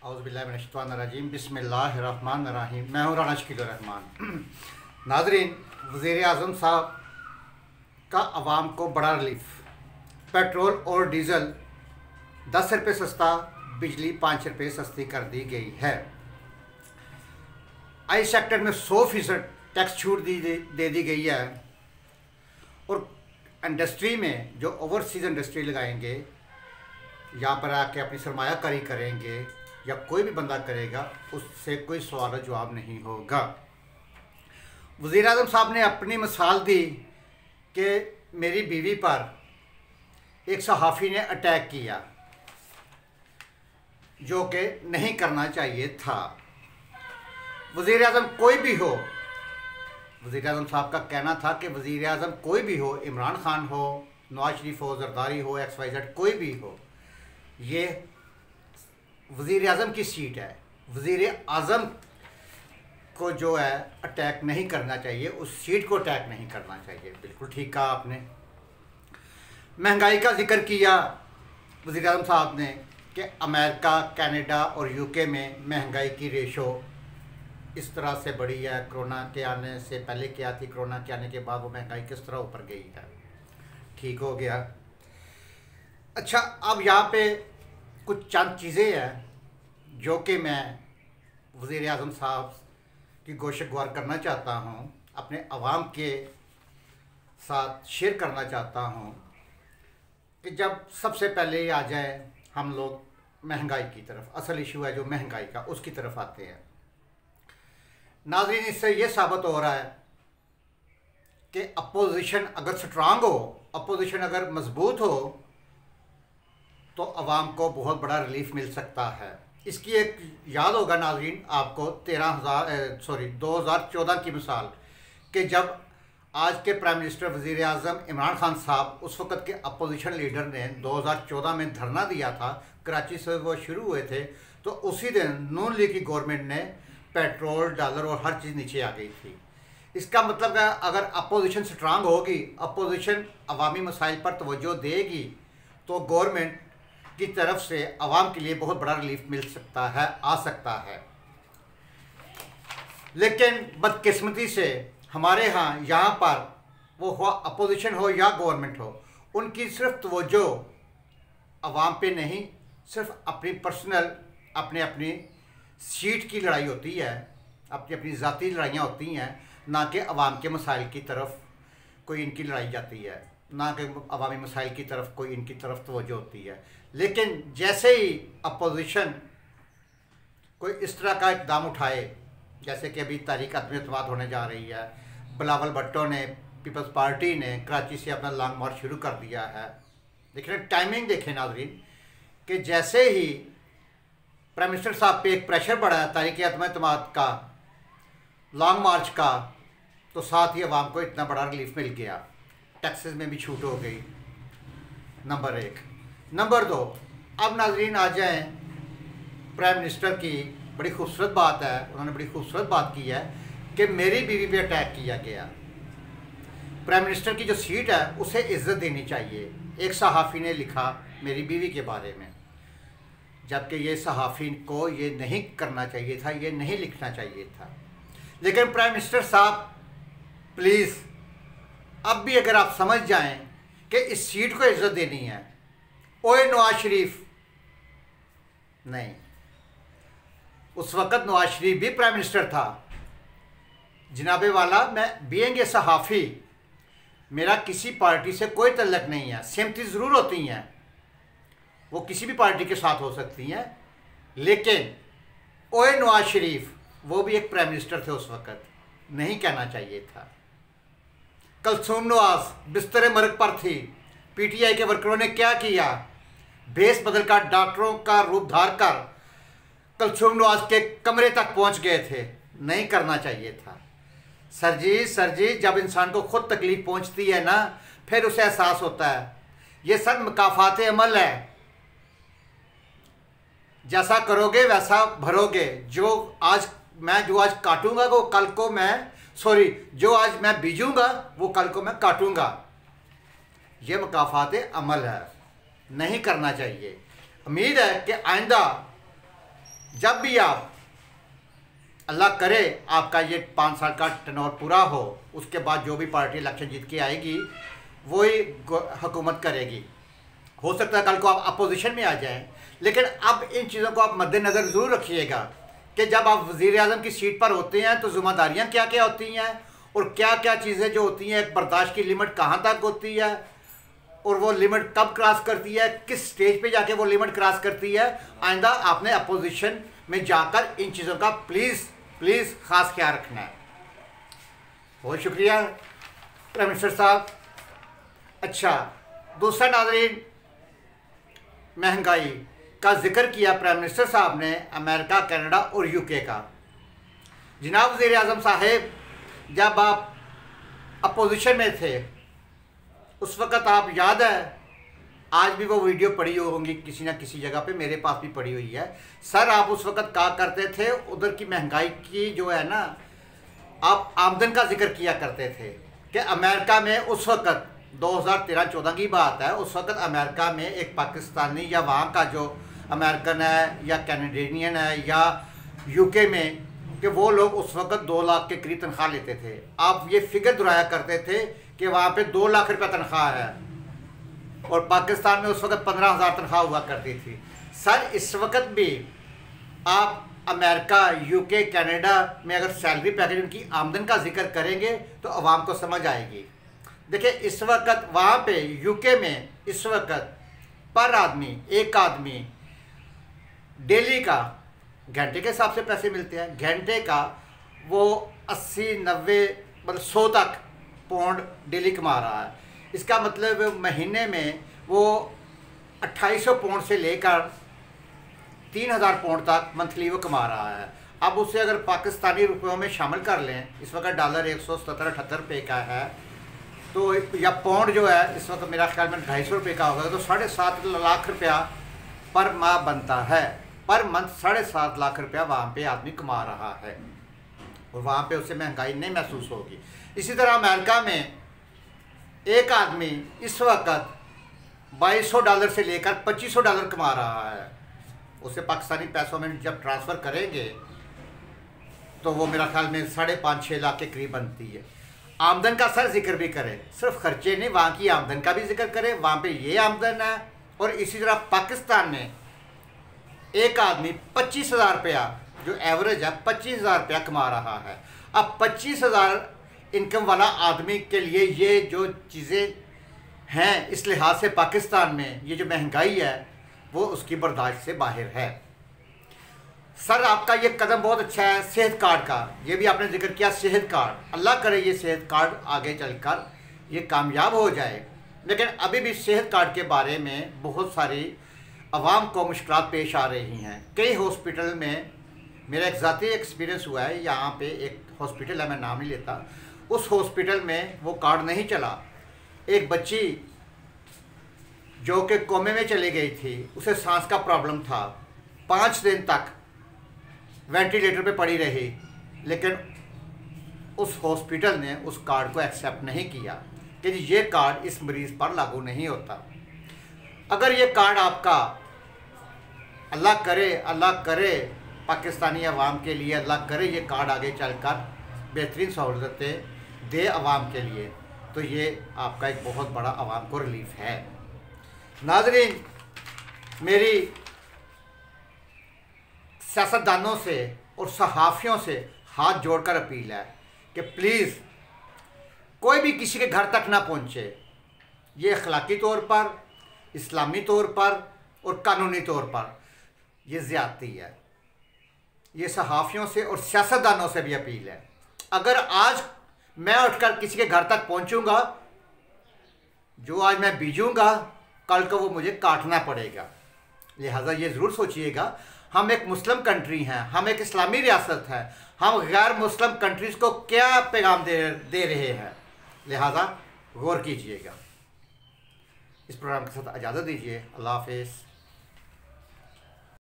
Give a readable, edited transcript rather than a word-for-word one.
औज़ुबिल्लाहिमिनश्शैतानिर्रजीम बिस्मिल्लाहिर्रहमानिर्रहीम। मैं हूँ राना शकील रहमान। नाज़रीन, वज़ीर आज़म साहब का आवाम को बड़ा रिलीफ। पेट्रोल और डीज़ल 10 रुपये सस्ता, बिजली 5 रुपये सस्ती कर दी गई है। आई सेक्टर में 100% टैक्स छूट दे दी गई है। और इंडस्ट्री में जो ओवरसीज़ इंडस्ट्री लगाएंगे, यहाँ पर आके अपनी सरमायाकारी करेंगे या कोई भी बंदा करेगा, उससे कोई सवाल जवाब नहीं होगा। वज़ीर आज़म साहब ने अपनी मिसाल दी कि मेरी बीवी पर एक सहाफ़ी ने अटैक किया, जो कि नहीं करना चाहिए था। वज़ीर आज़म कोई भी हो, वज़ीर आज़म साहब का कहना था कि वज़ीर आज़म कोई भी हो, इमरान खान हो, नवाज शरीफ हो, जरदारी हो, XYZ कोई भी हो, ये वज़ीर आज़म की सीट है। वज़ीर आज़म को जो है अटैक नहीं करना चाहिए, उस सीट को अटैक नहीं करना चाहिए। बिल्कुल ठीक कहा आपने। महंगाई का जिक्र किया वज़ीर आज़म साहब ने कि अमेरिका, कनाडा और UK में महंगाई की रेशो इस तरह से बढ़ी है। कोरोना के आने से पहले क्या थी, कोरोना के आने के बाद वो महंगाई किस तरह ऊपर गई है। ठीक हो गया। अच्छा, अब यहाँ पे कुछ चंद चीज़ें हैं जो कि मैं वज़ीर आज़म साहब की गोश गुज़ार करना चाहता हूँ, अपने अवाम के साथ शेयर करना चाहता हूँ कि जब सबसे पहले आ जाए हम लोग महंगाई की तरफ, असल इशू है जो महंगाई का, उसकी तरफ आते हैं। नाज़रीन, इससे ये साबित हो रहा है कि अपोजिशन अगर स्ट्रांग हो, अपोजिशन अगर मजबूत हो, तो अवाम को बहुत बड़ा रिलीफ मिल सकता है। इसकी एक याद होगा नाज़रीन आपको 2014 की मिसाल कि जब आज के प्राइम मिनिस्टर वज़ीर आज़म इमरान खान साहब, उस वक़्त के अपोजिशन लीडर ने 2014 में धरना दिया था, कराची से वो शुरू हुए थे, तो उसी दिन नून लीग की गवर्नमेंट ने पेट्रोल, डॉलर और हर चीज़ नीचे आ गई थी। इसका मतलब है अगर अपोजिशन स्ट्रांग होगी, अपोजिशन अवामी मसाइल पर तवज्जो देगी, तो गवर्नमेंट की तरफ से अवाम के लिए बहुत बड़ा रिलीफ मिल सकता है, आ सकता है। लेकिन बदकिस्मती से हमारे यहाँ पर वो हो अपोजिशन हो या गवर्नमेंट हो, उनकी सिर्फ तवज्जो अवाम पे नहीं, सिर्फ अपनी पर्सनल अपनी सीट की लड़ाई होती है, अपनी ज़ाती लड़ाइयाँ होती हैं, ना कि अवाम के मसाइल की तरफ कोई इनकी लड़ाई जाती है, ना कि अवामी मसाइल की तरफ कोई इनकी तरफ तवज्जो होती है। लेकिन जैसे ही अपोजिशन कोई इस तरह का इक़दाम उठाए, जैसे कि अभी तारीख अदम एतमाद होने जा रही है, बिलावल भुट्टो ने, पीपल्स पार्टी ने कराची से अपना लॉन्ग मार्च शुरू कर दिया है। देखिए टाइमिंग देखें नाज़रीन कि जैसे ही प्राइम मिनिस्टर साहब पे एक प्रेशर बढ़ा है तारीख अदम एतमाद का, लॉन्ग मार्च का, तो साथ ही अवाम को इतना बड़ा रिलीफ मिल गया। टैक्सेस में भी छूट हो गई, नंबर 1। नंबर 2, अब नाज़रीन आ जाएं प्राइम मिनिस्टर की बड़ी खूबसूरत बात है, उन्होंने बड़ी खूबसूरत बात की है कि मेरी बीवी पे अटैक किया गया। प्राइम मिनिस्टर की जो सीट है उसे इज़्ज़त देनी चाहिए। एक सहाफ़ी ने लिखा मेरी बीवी के बारे में, जबकि ये सहाफ़ी को ये नहीं करना चाहिए था, ये नहीं लिखना चाहिए था। लेकिन प्राइम मिनिस्टर साहब प्लीज़ अब भी अगर आप समझ जाएं कि इस सीट को इज़्ज़त देनी है, ओए नवाज शरीफ नहीं, उस वक़्त नवाज शरीफ भी प्राइम मिनिस्टर था। जनाबे वाला, मैं बीइंग ए सहाफ़ी, मेरा किसी पार्टी से कोई तल्लक नहीं है। सिम्पथी ज़रूर होती हैं, वो किसी भी पार्टी के साथ हो सकती हैं, लेकिन ओए नवाज शरीफ, वो भी एक प्राइम मिनिस्टर थे उस वक़्त, नहीं कहना चाहिए था। कलसूम नवाज बिस्तर मर्ग पर थी, PTI के वर्करों ने क्या किया, भेस बदल कर डॉक्टरों का रूप धार कर कलसूम नवाज के कमरे तक पहुंच गए थे, नहीं करना चाहिए था। सर जी, जब इंसान को खुद तकलीफ पहुंचती है ना, फिर उसे एहसास होता है। ये सब मुकाफात अमल है, जैसा करोगे वैसा भरोगे। जो आज काटूंगा वो कल को मैं जो आज मैं बीजूंगा वो कल को मैं काटूंगा। ये मुकाफात अमल है, नहीं करना चाहिए। उम्मीद है कि आइंदा जब भी आप, अल्लाह करे आपका ये 5 साल का टर्नओवर पूरा हो, उसके बाद जो भी पार्टी इलेक्शन जीत के आएगी वही हुकूमत करेगी। हो सकता है कल को आप अपोजिशन में आ जाएं, लेकिन अब इन चीज़ों को आप मद्देनज़र ज़रूर रखिएगा कि जब आप वज़ीर आज़म की सीट पर होते हैं तो ज़िम्मेदारियाँ क्या क्या होती हैं और क्या क्या चीज़ें जो होती हैं, एक बर्दाश्त की लिमिट कहाँ तक होती है और वो लिमिट कब क्रॉस करती है, किस स्टेज पे जाके वो लिमिट क्रॉस करती है। आइंदा आपने अपोजिशन में जाकर इन चीज़ों का प्लीज़ ख़ास ख्याल रखना है। बहुत शुक्रिया प्राइम मिनिस्टर साहब। अच्छा, दूसरा नाज़रीन, महंगाई का जिक्र किया प्राइम मिनिस्टर साहब ने अमेरिका, कनाडा और यूके का। जनाब वज़ीर आज़म साहब, जब आप अपोजिशन में थे उस वक़्त आप याद है, आज भी वो वीडियो पड़ी होंगी किसी ना किसी जगह पे, मेरे पास भी पड़ी हुई है। सर आप उस वक़्त कहा करते थे उधर की महंगाई की जो है ना, आप आमदन का जिक्र किया करते थे कि अमेरिका में उस वक़्त 2013-14 की बात है, उस वक़्त अमेरिका में एक पाकिस्तानी या वहाँ का जो अमेरिकन है या कैनेडियन है या यूके में, कि वो लोग उस वक़्त 2 लाख के करीब तनख्वाह लेते थे। आप ये फिगर दोहराया करते थे कि वहाँ पे 2 लाख रुपये तनख्वाह है और पाकिस्तान में उस वक़्त 15,000 तनख्वाह हुआ करती थी। सर इस वक़्त भी आप अमेरिका, यूके, कनाडा में अगर सैलरी पैकेज, उनकी आमदन का जिक्र करेंगे तो आवाम को समझ आएगी। देखिए इस वक्त वहाँ पे यूके में इस वक्त पर आदमी, एक आदमी डेली का घंटे के हिसाब से पैसे मिलते हैं, घंटे का वो 80-90 मतलब 100 तक पाउंड डेली कमा रहा है। इसका मतलब महीने में वो 2800 पाउंड से लेकर 3000 पाउंड तक मंथली वो कमा रहा है। अब उसे अगर पाकिस्तानी रुपयों में शामिल कर लें, इस वक्त डॉलर 170-178 रुपये का है, तो या पाउंड जो है इस वक्त मेरा ख्याल में 250 रुपये का होगा, तो 7.5 लाख रुपया पर माह बनता है। पर मंथ 7.5 लाख रुपया वहाँ पे आदमी कमा रहा है और वहाँ पे उसे महंगाई नहीं महसूस होगी। इसी तरह अमेरिका में एक आदमी इस वक्त $2200 से लेकर $2500 कमा रहा है। उसे पाकिस्तानी पैसों में जब ट्रांसफ़र करेंगे तो वो मेरा ख्याल में 5.5-6 लाख के करीब बनती है। आमदन का सर जिक्र भी करें, सिर्फ खर्चे नहीं, वहाँ की आमदन का भी जिक्र करें, वहाँ पे ये आमदन है। और इसी तरह पाकिस्तान में एक आदमी 25,000 रुपया, जो एवरेज है 25,000 रुपया कमा रहा है। अब 25,000 इनकम वाला आदमी के लिए ये जो चीज़ें हैं, इस लिहाज से पाकिस्तान में ये जो महंगाई है वो उसकी बर्दाश्त से बाहर है। सर आपका ये कदम बहुत अच्छा है सेहत कार्ड का, ये भी आपने जिक्र किया सेहत कार्ड। अल्लाह करे ये सेहत कार्ड आगे चलकर ये कामयाब हो जाए, लेकिन अभी भी सेहत कार्ड के बारे में बहुत सारी आवाम को मुश्किलात पेश आ रही हैं। कई हॉस्पिटल में, मेरा एक ज़ाती एक्सपीरियंस हुआ है, यहाँ पे एक हॉस्पिटल है, मैं नाम नहीं लेता, उस हॉस्पिटल में वो कार्ड नहीं चला। एक बच्ची जो कि कोमे में चली गई थी, उसे सांस का प्रॉब्लम था, 5 दिन तक वेंटिलेटर पे पड़ी रही, लेकिन उस हॉस्पिटल ने उस कार्ड को एक्सेप्ट नहीं किया कि ये कार्ड इस मरीज़ पर लागू नहीं होता। अगर ये कार्ड आपका, अल्लाह करे पाकिस्तानी अवाम के लिए, अल्लाह करे ये कार्ड आगे चलकर बेहतरीन सहूलतें दे अवाम के लिए, तो ये आपका एक बहुत बड़ा अवाम को रिलीफ है। नाज़रीन, मेरी सियासतदानों से और सहाफ़ियों से हाथ जोड़कर अपील है कि प्लीज़ कोई भी किसी के घर तक ना पहुँचे। ये अखलाकी तौर पर, इस्लामी तौर पर और कानूनी तौर पर ये ज़्यादती है। ये सहाफ़ियों से और सियासतदानों से भी अपील है। अगर आज मैं उठकर किसी के घर तक पहुंचूंगा, जो आज मैं बीजूंगा कल को वो मुझे काटना पड़ेगा। लिहाजा ये ज़रूर सोचिएगा, हम एक मुस्लिम कंट्री हैं, हम एक इस्लामी रियासत है, हम गैर मुस्लिम कंट्रीज़ को क्या पैगाम दे रहे हैं। लिहाजा गौर कीजिएगा। इस प्रोग्राम के साथ इजाज़त दीजिए। अल्लाह हाफ़िज़।